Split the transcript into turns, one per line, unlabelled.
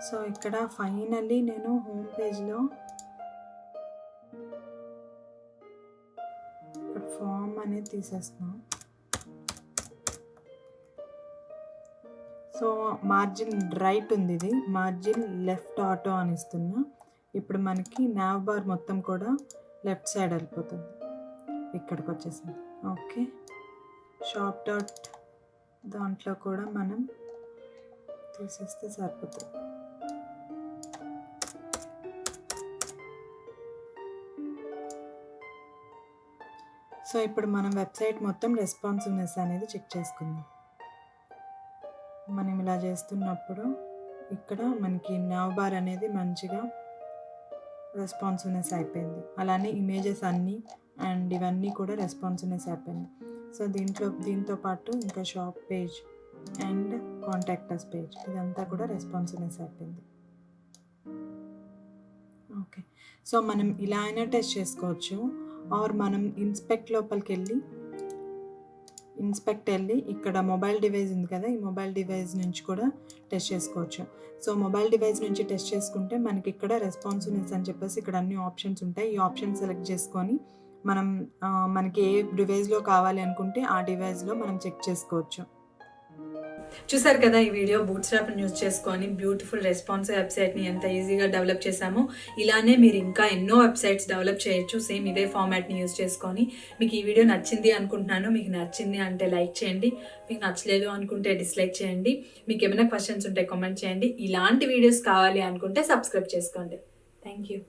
So ఇక్కడ finally నేను home పేజ్లో ఇక్కడ ఫామ్ అనేది తీసేస్తున్నాను. సో మార్జిన్ రైట్ ఉంది, ఇది మార్జిన్ లెఫ్ట్ ఆటో అని ఇస్తున్నా. ఇప్పుడు మనకి nav బార్ మొత్తం కూడా లెఫ్ట్ సైడ్ వెళ్ళిపోతుంది, ఇక్కడికి వచ్చేసింది. ఓకే, షాప్ డాట్ దాంట్లో కూడా మనం తీసేస్తే సరిపోతుంది. సో ఇప్పుడు మనం వెబ్సైట్ మొత్తం రెస్పాన్సివ్నెస్ అనేది చెక్ చేసుకుందాం. మనం ఇలా చేస్తున్నప్పుడు ఇక్కడ మనకి nav బార్ అనేది మంచిగా రెస్పాన్సివ్నెస్ అయిపోయింది. అలానే ఇమేజెస్ అన్నీ అండ్ ఇవన్నీ కూడా రెస్పాన్సివ్నెస్ అయిపోయినాయి. సో దీంతో పాటు ఇంకా shop page and contractors page ఇదంతా కూడా రెస్పాన్సివ్నెస్ అయిపోయింది. ఓకే, సో మనం ఇలా అయినా టెస్ట్ చేసుకోవచ్చు, ఆర్ మనం ఇన్స్పెక్ట్ లోపలికి వెళ్ళి ఇక్కడ మొబైల్ డివైస్ ఉంది కదా, ఈ మొబైల్ డివైస్ నుంచి కూడా టెస్ట్ చేసుకోవచ్చు. సో మొబైల్ డివైస్ నుంచి టెస్ట్ చేసుకుంటే మనకి ఇక్కడ రెస్పాన్సివ్నెస్ అని చెప్పేసి ఇక్కడ అన్ని ఆప్షన్స్ ఉంటాయి. ఈ ఆప్షన్ సెలెక్ట్ చేసుకొని మనం మనకి ఏ డివైస్లో కావాలి అనుకుంటే ఆ డివైస్లో మనం చెక్ చేసుకోవచ్చు.
చూసారు కదా ఈ వీడియో, బూట్స్ట్రాప్ని యూజ్ చేసుకొని బ్యూటిఫుల్ రెస్పాన్సివ్ వెబ్సైట్ని ఎంత ఈజీగా డెవలప్ చేశామో ఇలానే మీరు ఇంకా ఎన్నో వెబ్సైట్స్ డెవలప్ చేయొచ్చు సేమ్ ఇదే ఫార్మాట్ని యూజ్ చేసుకొని. మీకు ఈ వీడియో నచ్చింది అనుకుంటున్నాను. మీకు నచ్చింది అంటే లైక్ చేయండి, మీకు నచ్చలేదు అనుకుంటే డిస్లైక్ చేయండి. మీకు ఏమైనా క్వశ్చన్స్ ఉంటే కామెంట్ చేయండి. ఇలాంటి వీడియోస్ కావాలి అనుకుంటే సబ్స్క్రైబ్ చేసుకోండి. Thank you.